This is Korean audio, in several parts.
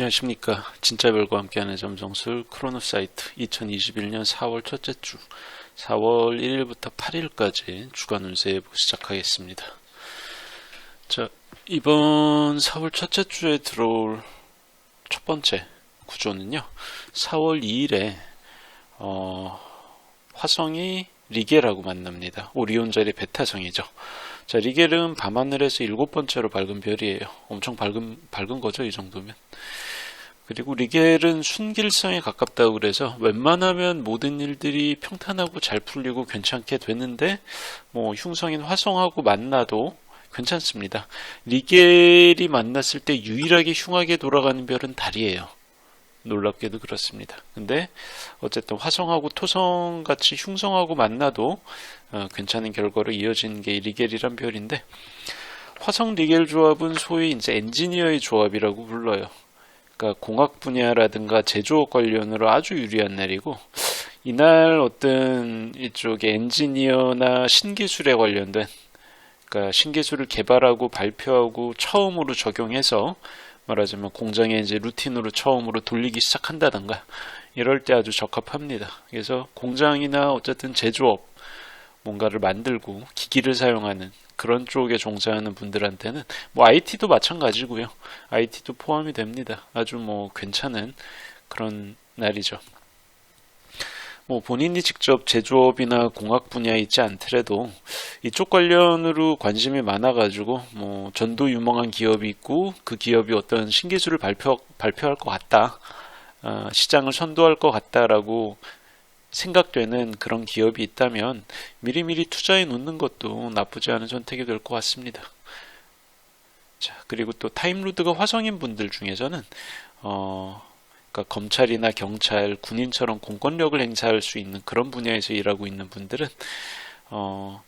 안녕하십니까. 진짜별과 함께하는 점성술 크로노사이트 2021년 4월 첫째 주 4월 1일부터 8일까지 주간 운세 예보 시작하겠습니다. 자, 이번 4월 첫째 주에 들어올 첫 번째 구조는요. 4월 2일에 화성이 리겔하고 만납니다. 오리온 자리 베타성이죠. 자, 리겔은 밤하늘에서 7번째로 밝은 별이에요. 엄청 밝은 거죠, 이 정도면. 그리고 리겔은 순길성에 가깝다고 그래서 웬만하면 모든 일들이 평탄하고 잘 풀리고 괜찮게 되는데 흉성인 화성하고 만나도 괜찮습니다. 리겔이 만났을 때 유일하게 흉하게 돌아가는 별은 달이에요. 놀랍게도 그렇습니다. 근데 어쨌든 화성하고 토성같이 흉성하고 만나도 괜찮은 결과로 이어지는 게 리겔이란 별인데, 화성 리겔 조합은 소위 이제 엔지니어의 조합이라고 불러요. 그러니까 공학 분야라든가 제조업 관련으로 아주 유리한 날이고, 이날 어떤 이쪽에 엔지니어나 신기술에 관련된, 그러니까 신기술을 개발하고 발표하고 처음으로 적용해서 말하자면 공장에 이제 루틴으로 처음으로 돌리기 시작한다던가 이럴 때 아주 적합합니다. 그래서 공장이나 어쨌든 제조업 뭔가를 만들고 기기를 사용하는 그런 쪽에 종사하는 분들한테는 IT도 마찬가지고요. IT도 포함이 됩니다. 아주 괜찮은 그런 날이죠. 본인이 직접 제조업이나 공학 분야에 있지 않더라도 이쪽 관련으로 관심이 많아가지고 전도 유망한 기업이 있고 그 기업이 어떤 신기술을 발표할 것 같다, 시장을 선도할 것 같다라고 생각되는 그런 기업이 있다면 미리미리 투자해 놓는 것도 나쁘지 않은 선택이 될 것 같습니다. 자, 그리고 또 타임루드가 화성인 분들 중에서는 그러니까 검찰이나 경찰, 군인처럼 공권력을 행사할 수 있는 그런 분야에서 일하고 있는 분들은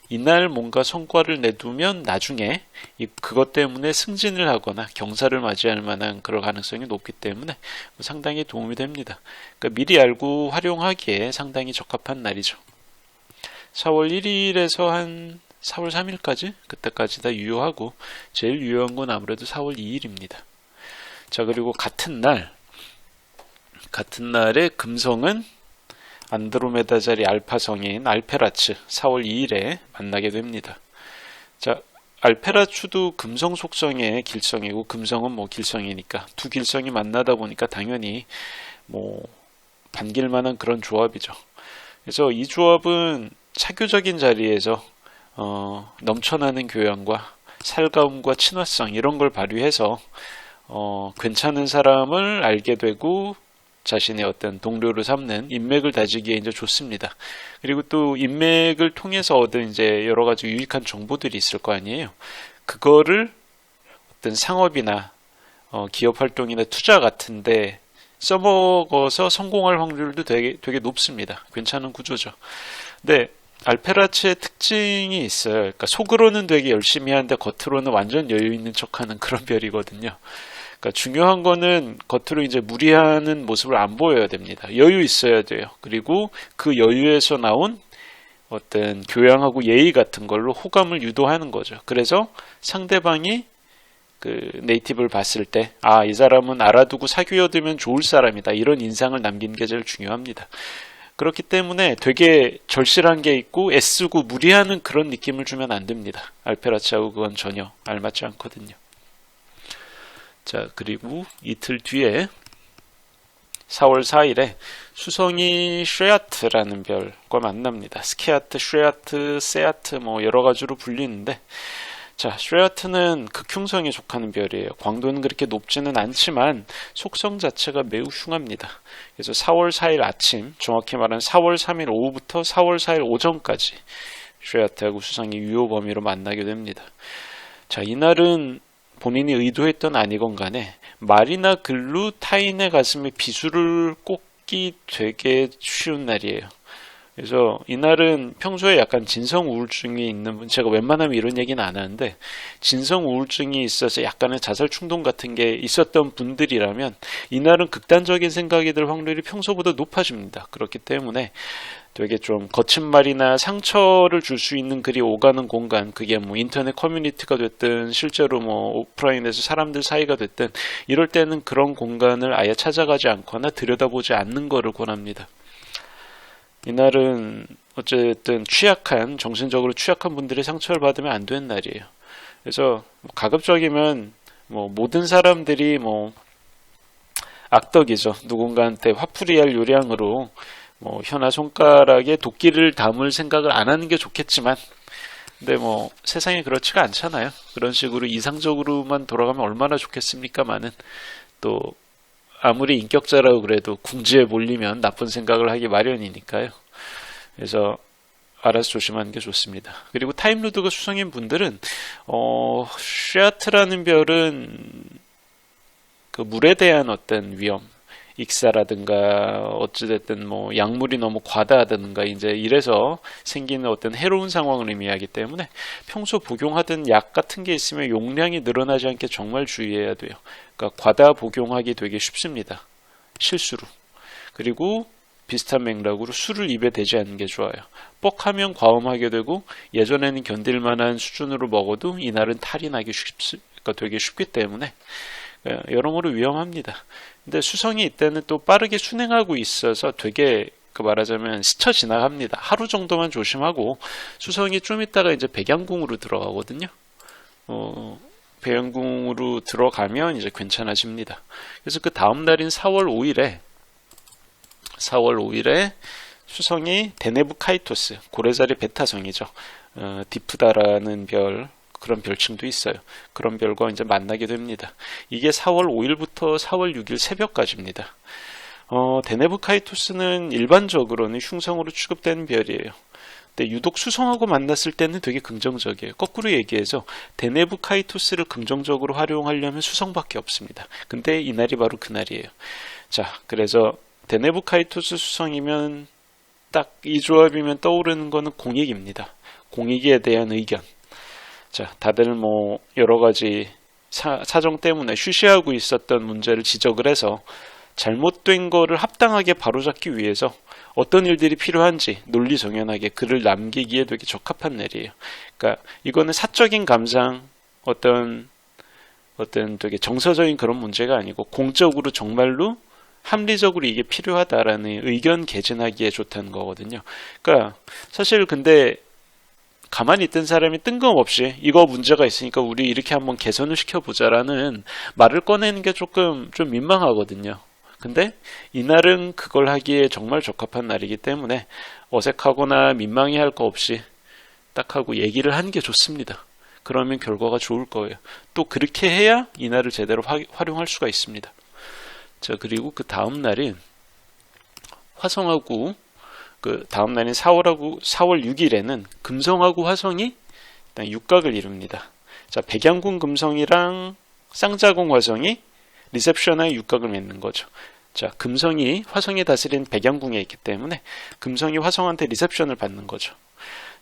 이날 뭔가 성과를 내두면 나중에 그것 때문에 승진을 하거나 경사를 맞이할 만한 그런 가능성이 높기 때문에 상당히 도움이 됩니다. 그러니까 미리 알고 활용하기에 상당히 적합한 날이죠. 4월 1일에서 한 4월 3일까지 그때까지 다 유효하고 제일 유효한 건 아무래도 4월 2일입니다. 자, 그리고 같은 날에 금성은 안드로메다 자리 알파성인 알페라츠 4월 2일에 만나게 됩니다. 자, 알페라츠도 금성 속성의 길성이고 금성은 길성이니까 두 길성이 만나다 보니까 당연히 반길 만한 그런 조합이죠. 그래서 이 조합은 차교적인 자리에서 넘쳐나는 교양과 살가움과 친화성 이런 걸 발휘해서 괜찮은 사람을 알게 되고 자신의 어떤 동료를 삼는 인맥을 다지기에 이제 좋습니다. 그리고 또 인맥을 통해서 얻은 이제 여러 가지 유익한 정보들이 있을 거 아니에요. 그거를 어떤 상업이나 기업 활동이나 투자 같은데 써먹어서 성공할 확률도 되게 높습니다. 괜찮은 구조죠. 근데 알페라츠의 특징이 있어요. 그러니까 속으로는 되게 열심히 하는데 겉으로는 완전 여유 있는 척하는 그런 별이거든요. 그러니까 중요한 거는 겉으로 이제 무리하는 모습을 안 보여야 됩니다. 여유 있어야 돼요. 그리고 그 여유에서 나온 어떤 교양하고 예의 같은 걸로 호감을 유도하는 거죠. 그래서 상대방이 그 네이티브를 봤을 때 이 사람은 알아두고 사귀어두면 좋을 사람이다, 이런 인상을 남기는 게 제일 중요합니다. 그렇기 때문에 되게 절실한 게 있고 애쓰고 무리하는 그런 느낌을 주면 안 됩니다. 알페라츠하고 그건 전혀 알맞지 않거든요. 자, 그리고 이틀 뒤에 4월 4일에 수성이 쉐아트라는 별과 만납니다. 스케아트, 쉐아트, 세아트 여러 가지로 불리는데, 자, 쉐아트는 극흉성에 속하는 별이에요. 광도는 그렇게 높지는 않지만 속성 자체가 매우 흉합니다. 그래서 4월 4일 아침, 정확히 말하면 4월 3일 오후부터 4월 4일 오전까지 쉐아트하고 수성이 유효 범위로 만나게 됩니다. 자, 이날은 본인이 의도했던 아니건 간에 말이나 글로 타인의 가슴에 비수를 꽂기 되게 쉬운 날이에요. 그래서 이날은 평소에 약간 진성 우울증이 있는 분, 제가 웬만하면 이런 얘기는 안 하는데 진성 우울증이 있어서 약간의 자살 충동 같은 게 있었던 분들이라면 이날은 극단적인 생각이 들 확률이 평소보다 높아집니다. 그렇기 때문에 되게 좀 거친 말이나 상처를 줄 수 있는 글이 오가는 공간, 그게 뭐 인터넷 커뮤니티가 됐든 실제로 뭐 오프라인에서 사람들 사이가 됐든 이럴 때는 그런 공간을 아예 찾아가지 않거나 들여다보지 않는 거를 권합니다. 이날은 어쨌든 정신적으로 취약한 분들이 상처를 받으면 안 되는 날이에요. 그래서 가급적이면 뭐 모든 사람들이 뭐 악덕이죠. 누군가한테 화풀이할 요량으로 뭐 혀나 손가락에 도끼를 담을 생각을 안 하는 게 좋겠지만, 근데 뭐 세상이 그렇지가 않잖아요. 그런 식으로 이상적으로만 돌아가면 얼마나 좋겠습니까마는 또 아무리 인격자라고 그래도 궁지에 몰리면 나쁜 생각을 하기 마련이니까요. 그래서 알아서 조심하는 게 좋습니다. 그리고 타임루드가 수성인 분들은 쉐아트라는 별은 그 물에 대한 어떤 위험, 익사라든가 어찌됐든 뭐 약물이 너무 과다하다든가 이제 이래서 생기는 어떤 해로운 상황을 의미하기 때문에 평소 복용하던 약 같은 게 있으면 용량이 늘어나지 않게 정말 주의해야 돼요. 그러니까 과다 복용하기 되게 쉽습니다. 실수로. 그리고 비슷한 맥락으로 술을 입에 대지 않는 게 좋아요. 뻑하면 과음하게 되고 예전에는 견딜 만한 수준으로 먹어도 이날은 탈이 나기 그러니까 되게 쉽기 때문에 여러모로 위험합니다. 근데 수성이 이때는 또 빠르게 순행하고 있어서 되게 말하자면 스쳐 지나갑니다. 하루 정도만 조심하고 수성이 좀 있다가 이제 백양궁으로 들어가거든요. 백양궁으로 들어가면 이제 괜찮아집니다. 그래서 그 다음 날인 4월 5일에 수성이 데네브카이토스, 고래자리 베타성이죠. 디프다라는 별, 그런 별칭도 있어요. 그런 별과 이제 만나게 됩니다. 이게 4월 5일부터 4월 6일 새벽까지입니다. 데네브카이토스는 일반적으로는 흉성으로 취급되는 별이에요. 근데 유독 수성하고 만났을 때는 되게 긍정적이에요. 거꾸로 얘기해서 데네브카이토스를 긍정적으로 활용하려면 수성밖에 없습니다. 근데 이날이 바로 그날이에요. 자, 그래서 데네브카이토스 수성이면 딱 이 조합이면 떠오르는 거는 공익입니다. 공익에 대한 의견. 자, 다들 뭐 여러 가지 사정 때문에 쉬쉬하고 있었던 문제를 지적을 해서 잘못된 거를 합당하게 바로잡기 위해서 어떤 일들이 필요한지 논리정연하게 글을 남기기에 되게 적합한 날이에요. 그러니까 이거는 사적인 감상, 어떤 되게 정서적인 그런 문제가 아니고 공적으로 정말로 합리적으로 이게 필요하다라는 의견 개진하기에 좋다는 거거든요. 그러니까 사실 근데 가만히 있던 사람이 뜬금없이 이거 문제가 있으니까 우리 이렇게 한번 개선을 시켜보자라는 말을 꺼내는 게 조금 좀 민망하거든요. 근데 이날은 그걸 하기에 정말 적합한 날이기 때문에 어색하거나 민망해할 거 없이 딱 하고 얘기를 하는 게 좋습니다. 그러면 결과가 좋을 거예요. 또 그렇게 해야 이날을 제대로 활용할 수가 있습니다. 자, 그리고 그 다음 날인 화성하고 그 다음 날인 4월 6일에는 금성하고 화성이 일단 육각을 이룹니다. 자, 백양궁 금성이랑 쌍자궁 화성이 리셉션의 육각을 맺는 거죠. 자, 금성이 화성이 다스린 백양궁에 있기 때문에 금성이 화성한테 리셉션을 받는 거죠.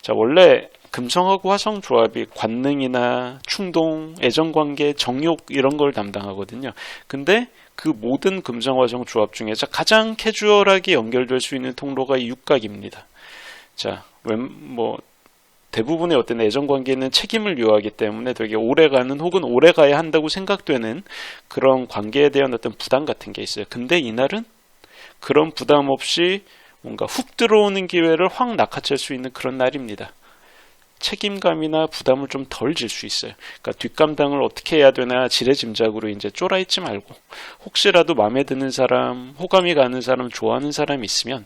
자, 원래 금성하고 화성 조합이 관능이나 충동, 애정관계, 정욕 이런 걸 담당하거든요. 근데 그 모든 금성화성 조합 중에서 가장 캐주얼하게 연결될 수 있는 통로가 이 육각입니다. 자, 대부분의 어떤 애정관계는 책임을 요하기 때문에 되게 오래가는 혹은 오래가야 한다고 생각되는 그런 관계에 대한 어떤 부담 같은 게 있어요. 근데 이날은 그런 부담 없이 뭔가 훅 들어오는 기회를 확 낚아챌 수 있는 그런 날입니다. 책임감이나 부담을 좀 덜 질 수 있어요. 그러니까 뒷감당을 어떻게 해야 되나 지레짐작으로 이제 쫄아있지 말고 혹시라도 마음에 드는 사람, 호감이 가는 사람, 좋아하는 사람이 있으면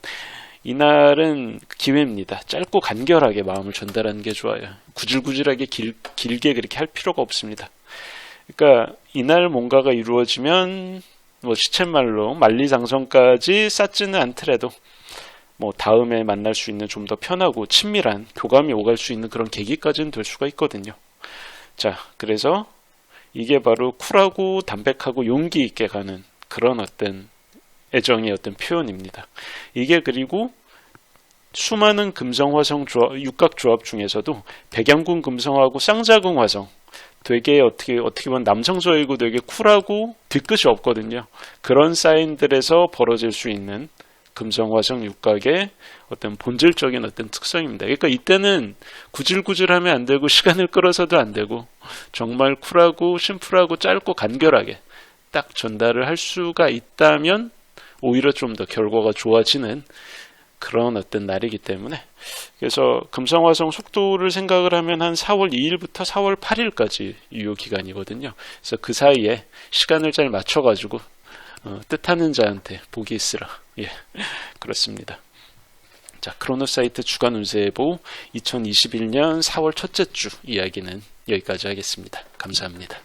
이날은 기회입니다. 짧고 간결하게 마음을 전달하는 게 좋아요. 구질구질하게 길게 그렇게 할 필요가 없습니다. 그러니까 이날 뭔가가 이루어지면 뭐 시쳇말로 만리장성까지 쌓지는 않더라도 뭐 다음에 만날 수 있는 좀 더 편하고 친밀한 교감이 오갈 수 있는 그런 계기까지는 될 수가 있거든요. 자, 그래서 이게 바로 쿨하고 담백하고 용기 있게 가는 그런 어떤 애정의 어떤 표현입니다. 이게 그리고 수많은 금성화성 조합, 육각 조합 중에서도 백양궁 금성하고 쌍자궁 화성 되게 어떻게 보면 남성적이고 되게 쿨하고 뒤끝이 없거든요. 그런 사인들에서 벌어질 수 있는 금성화성 육각의 어떤 본질적인 어떤 특성입니다. 그러니까 이때는 구질구질하면 안 되고 시간을 끌어서도 안 되고 정말 쿨하고 심플하고 짧고 간결하게 딱 전달을 할 수가 있다면 오히려 좀 더 결과가 좋아지는 그런 어떤 날이기 때문에 그래서 금성화성 속도를 생각을 하면 한 4월 2일부터 4월 8일까지 유효 기간이거든요. 그래서 그 사이에 시간을 잘 맞춰가지고 뜻하는 자한테 복이 있으라. 예, 그렇습니다. 자, 크로노사이트 주간 운세예보 2021년 4월 첫째 주 이야기는 여기까지 하겠습니다. 감사합니다.